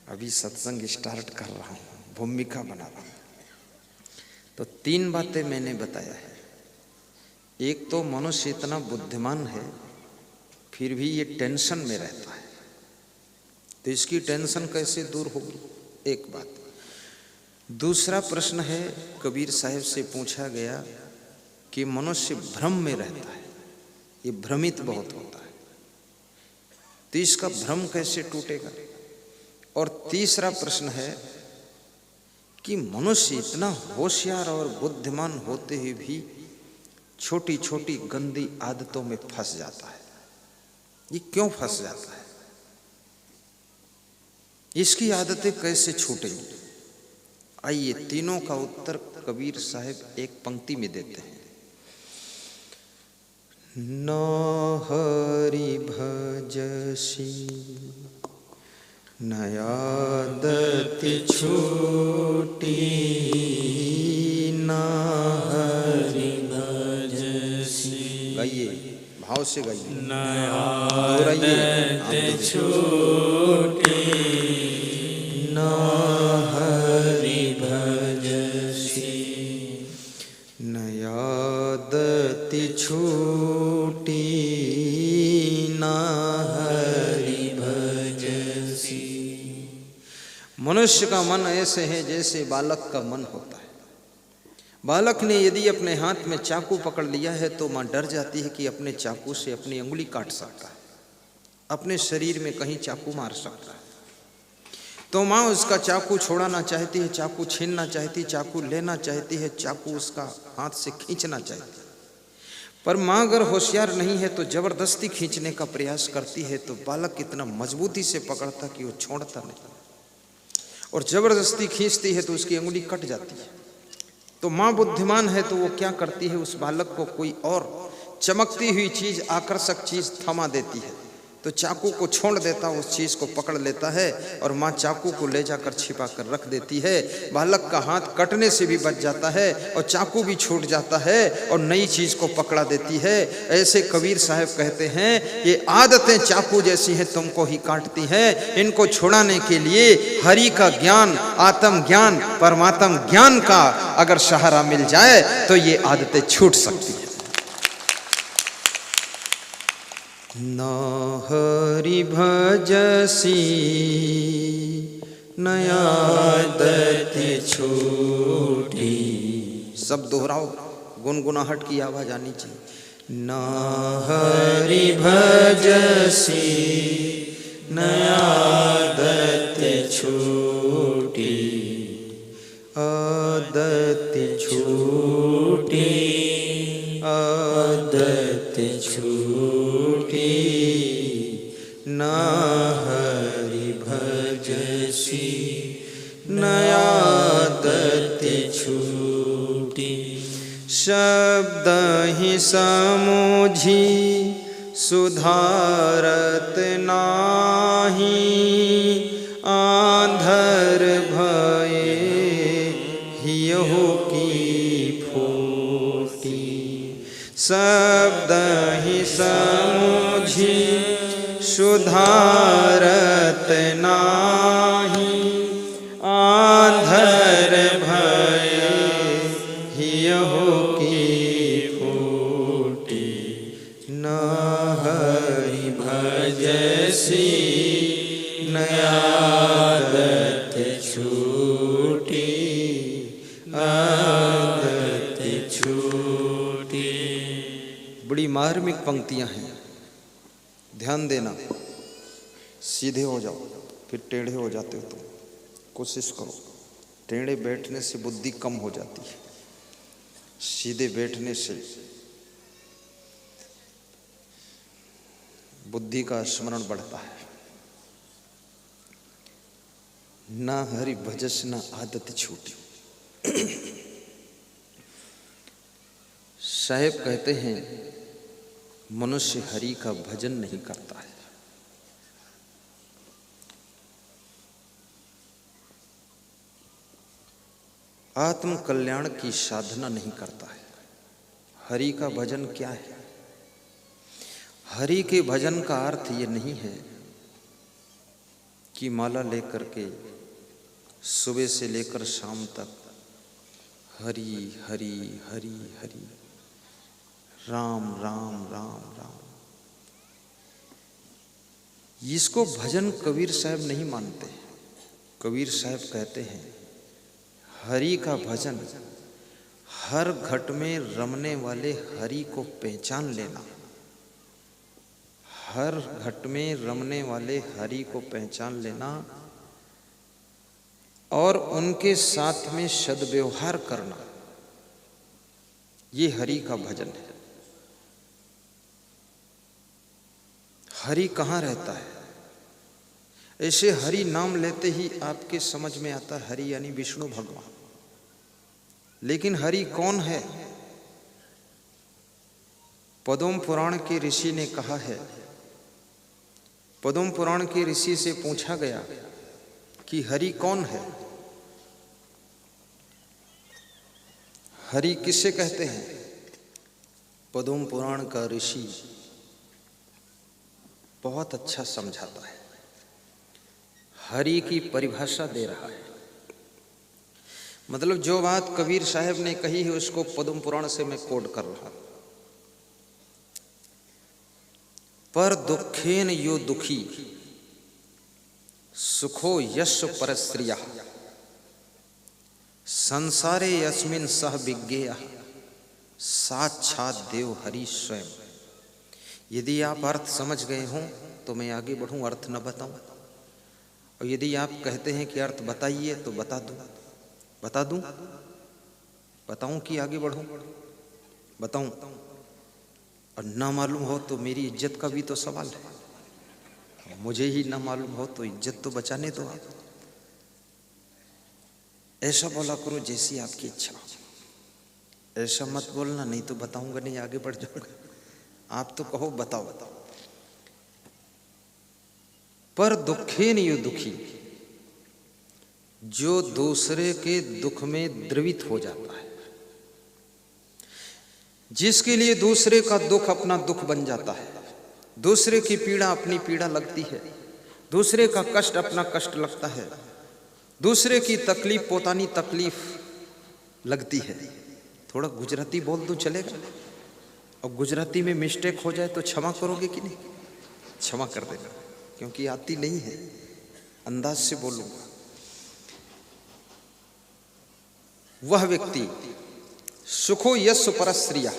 अभी सत्संग स्टार्ट कर रहा हूँ, भूमिका बना रहा हूँ। तो 3 बातें मैंने बताया है। एक तो मनुष्य इतना बुद्धिमान है फिर भी ये टेंशन में रहता है, तो इसकी टेंशन कैसे दूर होगी, एक बात। दूसरा प्रश्न है, कबीर साहब से पूछा गया कि मनुष्य भ्रम में रहता है, ये भ्रमित बहुत होता है, तो इसका भ्रम कैसे टूटेगा। और तीसरा प्रश्न है कि मनुष्य इतना होशियार और बुद्धिमान होते हुए भी छोटी छोटी गंदी आदतों में फंस जाता है, ये क्यों फंस जाता है, इसकी आदतें कैसे छूटेंगी। आइए तीनों का उत्तर कबीर साहब एक पंक्ति में देते हैं। न हरि भजसी न आदत छूटी, न हरि भजसी। गाइए, भाव से गाइए। न आदत छूटी न हरि भजसी, न आदत छूटी न हरि भजसी। मनुष्य का मन ऐसे है जैसे बालक का मन होता है। बालक ने यदि अपने हाथ में चाकू पकड़ लिया है तो मां डर जाती है कि अपने चाकू से अपनी उंगली काट सकता है, अपने शरीर में कहीं चाकू मार सकता है। तो माँ उसका चाकू छोड़ाना चाहती है, चाकू छीनना चाहती, चाकू लेना चाहती है, चाकू उसका हाथ से खींचना चाहती है। पर माँ अगर होशियार नहीं है तो जबरदस्ती खींचने का प्रयास करती है, तो बालक इतना मजबूती से पकड़ता कि वो छोड़ता नहीं, और जबरदस्ती खींचती है तो उसकी उंगली कट जाती है। तो माँ बुद्धिमान है तो वो क्या करती है, उस बालक को कोई और चमकती हुई चीज, आकर्षक चीज थमा देती है, तो चाकू को छोड़ देता, उस चीज को पकड़ लेता है, और माँ चाकू को ले जाकर छिपा कर रख देती है। बालक का हाथ कटने से भी बच जाता है और चाकू भी छूट जाता है और नई चीज को पकड़ा देती है। ऐसे कबीर साहब कहते हैं, ये आदतें चाकू जैसी हैं, तुमको ही काटती हैं। इनको छुड़ाने के लिए हरि का ज्ञान, आत्म ज्ञान, परमात्म ज्ञान का अगर सहारा मिल जाए तो ये आदतें छूट सकती हैं। न हरि भजसी न आदत छूटी। सब दोहराओ, गुनगुनाहट की आवाज आनी चाहिए। न हरि भजसी न आदत छूटी, आदत छूटी, आदत छूटी न हरि भजसी न आदत छूटी। शब्द ही समूझी सुधारत नाही, आंधर भये हियहु की फूटी। शब्द ही समूझी सुधारत नाही, आंधर भये हियहु की फूटी। न हरि भजसी न आदत छूटी, आदत छूटी। बड़ी मार्मिक पंक्तियां हैं, ध्यान देना। सीधे हो जाओ, फिर टेढ़े हो जाते हो तुम, कोशिश करो। टेढ़े बैठने से बुद्धि कम हो जाती है, सीधे बैठने से बुद्धि का स्मरण बढ़ता है। ना हरि भजस ना आदत छूटी। साहेब कहते हैं, मनुष्य हरि का भजन नहीं करता है, आत्म कल्याण की साधना नहीं करता है। हरि का भजन क्या है? हरि के भजन का अर्थ ये नहीं है की माला लेकर के सुबह से लेकर शाम तक हरि हरि हरि हरि, राम राम राम राम। इसको भजन कबीर साहब नहीं मानते। कबीर साहब कहते हैं हरि का भजन हर घट में रमने वाले हरि को पहचान लेना, हर घट में रमने वाले हरि को पहचान लेना और उनके साथ में सद्व्यवहार करना, ये हरि का भजन है। हरि कहाँ रहता है? ऐसे हरि नाम लेते ही आपके समझ में आता है हरि यानी विष्णु भगवान। लेकिन हरि कौन है? पद्म पुराण के ऋषि ने कहा है, पद्म पुराण के ऋषि से पूछा गया कि हरि कौन है? हरि किसे कहते हैं? पद्म पुराण का ऋषि बहुत अच्छा समझाता है, हरि की परिभाषा दे रहा है। मतलब जो बात कबीर साहब ने कही है उसको पद्म पुराण से मैं कोट कर रहा हूं। पर दुखेन यो दुखी सुखो यश परस्त्रिया संसारे यस्मिन सह विज्ञेय साक्षात देव हरि स्वयं। यदि आप अर्थ समझ गए हों तो मैं आगे बढ़ूं, अर्थ न बताऊं। और यदि आप कहते हैं कि अर्थ बताइए तो बता दूं, बताऊं कि आगे बढ़ूं? बताऊं। और ना मालूम हो तो मेरी इज्जत का भी तो सवाल है। मुझे ही ना मालूम हो तो इज्जत तो बचाने दो आप। ऐसा बोला करो जैसी आपकी इच्छा। ऐसा मत बोलना, नहीं तो बताऊंगा नहीं, आगे बढ़ जाऊंगा। आप तो कहो बताओ। पर दुखेन यो दुखी, जो दूसरे के दुख में द्रवित हो जाता है, जिसके लिए दूसरे का दुख अपना दुख बन जाता है, दूसरे की पीड़ा अपनी पीड़ा लगती है, दूसरे का कष्ट अपना कष्ट लगता है, दूसरे की तकलीफ पोतानी तकलीफ लगती है। थोड़ा गुजराती बोल दूं चलेगा? और गुजराती में मिस्टेक हो जाए तो क्षमा करोगे कि नहीं? क्षमा कर देना, क्योंकि आती नहीं है, अंदाज से बोलूंगा। वह व्यक्ति सुखो यश परस्त्रिया,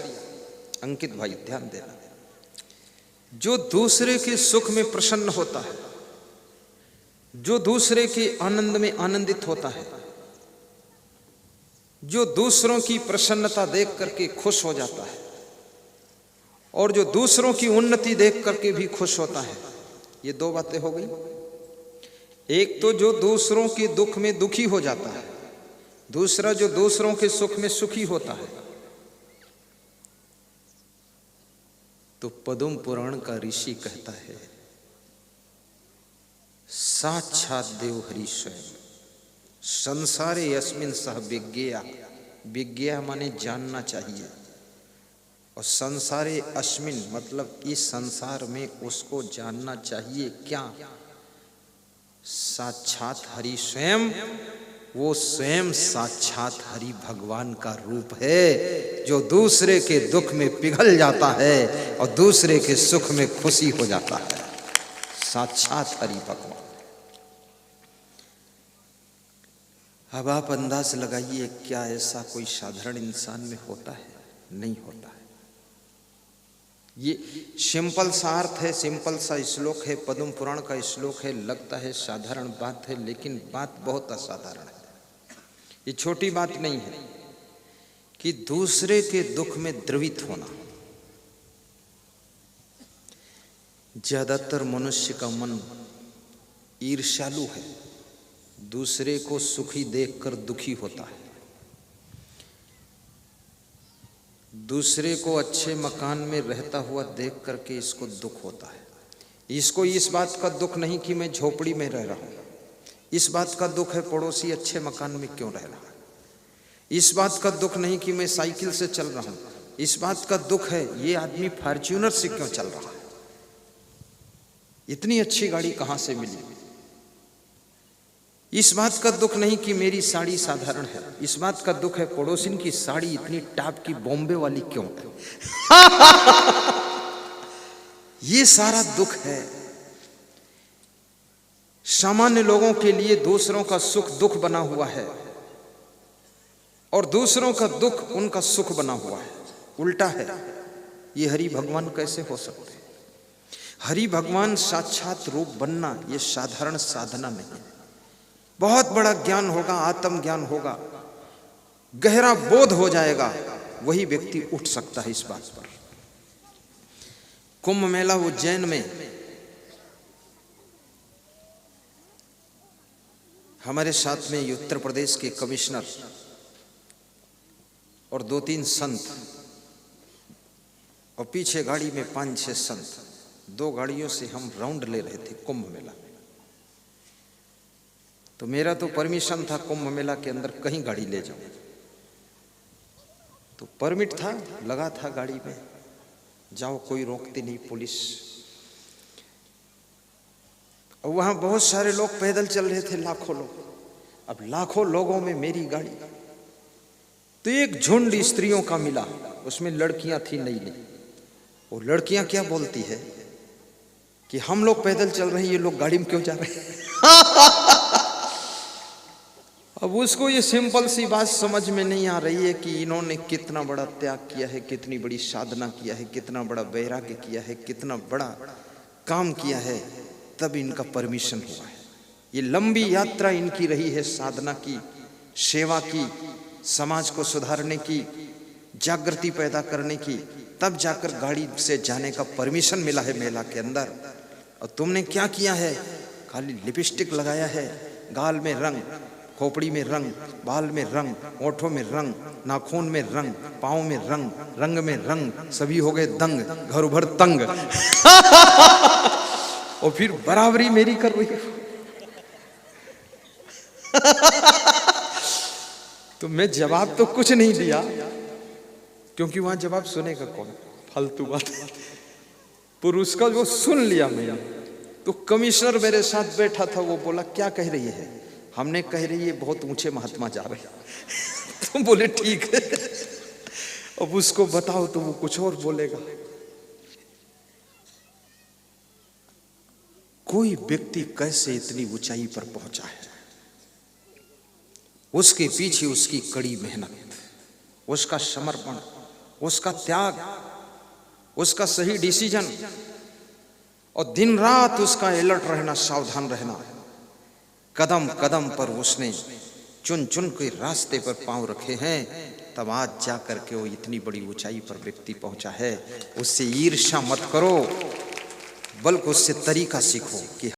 अंकित भाई ध्यान देना, जो दूसरे के सुख में प्रसन्न होता है, जो दूसरे के आनंद में आनंदित होता है, जो दूसरों की प्रसन्नता देख करके खुश हो जाता है और जो दूसरों की उन्नति देख करके भी खुश होता है। ये दो बातें हो गई। एक तो जो दूसरों के दुख में दुखी हो जाता है, दूसरा जो दूसरों के सुख में सुखी होता है। तो पद्म पुराण का ऋषि कहता है साक्षात देव हरि स्वयं संसारे यस्मिन सह विज्ञेया। विज्ञेया माने जानना चाहिए, और संसारे अस्मिन मतलब इस संसार में उसको जानना चाहिए। क्या? साक्षात हरि स्वयं, वो स्वयं साक्षात हरि भगवान का रूप है, जो दूसरे के दुख में पिघल जाता है और दूसरे के सुख में खुशी हो जाता है। साक्षात हरि भगवान। अब आप अंदाज लगाइए, क्या ऐसा कोई साधारण इंसान में होता है? नहीं होता है। ये सिंपल सा अर्थ है, सिंपल सा श्लोक है, पद्म पुराण का श्लोक है। लगता है साधारण बात है, लेकिन बात बहुत असाधारण है। ये छोटी बात नहीं है कि दूसरे के दुख में द्रवित होना। ज्यादातर मनुष्य का मन ईर्ष्यालु है, दूसरे को सुखी देखकर दुखी होता है, दूसरे को अच्छे मकान में रहता हुआ देख करके इसको दुख होता है। इसको इस बात का दुख नहीं कि मैं झोपड़ी में रह रहा हूं, इस बात का दुख है पड़ोसी अच्छे मकान में क्यों रह रहा है। इस बात का दुख नहीं कि मैं साइकिल से चल रहा हूं, इस बात का दुख है ये आदमी फॉर्च्यूनर से क्यों चल रहा है, इतनी अच्छी गाड़ी कहां से मिली। इस बात का दुख नहीं कि मेरी साड़ी साधारण है, इस बात का दुख है पड़ोसिन की साड़ी इतनी टाप की बॉम्बे वाली क्यों है। ये सारा दुख है। सामान्य लोगों के लिए दूसरों का सुख दुख बना हुआ है और दूसरों का दुख उनका सुख बना हुआ है, उल्टा है। ये हरि भगवान कैसे हो सकते हैं? हरि भगवान साक्षात रूप बनना ये साधारण साधना नहीं है। बहुत बड़ा ज्ञान होगा, आत्म ज्ञान होगा, गहरा बोध हो जाएगा, वही व्यक्ति उठ सकता है इस बात पर। कुंभ मेला उज्जैन में हमारे साथ में उत्तर प्रदेश के कमिश्नर और 2-3 संत और पीछे गाड़ी में 5-6 संत, 2 गाड़ियों से हम राउंड ले रहे थे कुंभ मेला में। तो मेरा तो परमिशन था कुंभ मेला के अंदर कहीं गाड़ी ले जाऊं, तो परमिट था, लगा था गाड़ी में, जाओ, कोई रोकती नहीं पुलिस। और वहां बहुत सारे लोग पैदल चल रहे थे, लाखों लोग। अब लाखों लोगों में मेरी गाड़ी, तो एक झुंड स्त्रियों का मिला, उसमें लड़कियां थी नई नई। और लड़कियां क्या बोलती है कि हम लोग पैदल चल रहे हैं, ये लोग गाड़ी में क्यों जा रहे हैं। अब उसको ये सिंपल सी बात समझ में नहीं आ रही है कि इन्होंने कितना बड़ा त्याग किया है, कितनी बड़ी साधना किया है, कितना बड़ा वैराग्य किया है, कितना बड़ा काम किया है, तब इनका परमिशन हुआ है। ये लंबी यात्रा इनकी रही है, साधना की, सेवा की, समाज को सुधारने की, जागृति पैदा करने की, तब जाकर गाड़ी से जाने का परमिशन मिला है मेला के अंदर। और तुमने क्या किया है? खाली लिपस्टिक लगाया है, गाल में रंग, खोपड़ी में रंग, बाल में रंग, ओठों में रंग, नाखून में रंग, पाँव में रंग, रंग में रंग, सभी हो गए दंग, घर भर तंग। और फिर बराबरी मेरी कर रही है। तो मैं जवाब तो कुछ नहीं दिया, क्योंकि वहां जवाब सुनेगा कौन, फालतू बात। पुरुष का वो सुन लिया मैंने। तो कमिश्नर मेरे साथ बैठा था, वो बोला क्या कह रही है? हमने कह रही है बहुत ऊंचे महात्मा जा रहे हैं। तो बोले ठीक है, अब उसको बताओ तो वो कुछ और बोलेगा। कोई व्यक्ति कैसे इतनी ऊंचाई पर पहुंचा है, उसके पीछे उसकी कड़ी मेहनत, उसका समर्पण, उसका त्याग, उसका सही डिसीजन और दिन रात उसका अलर्ट रहना, सावधान रहना। कदम कदम पर उसने चुन चुन के रास्ते पर पांव रखे हैं, तब आज जाकर के वो इतनी बड़ी ऊंचाई पर व्यक्ति पहुंचा है। उससे ईर्ष्या मत करो, बल्कि उससे तरीका सीखो कि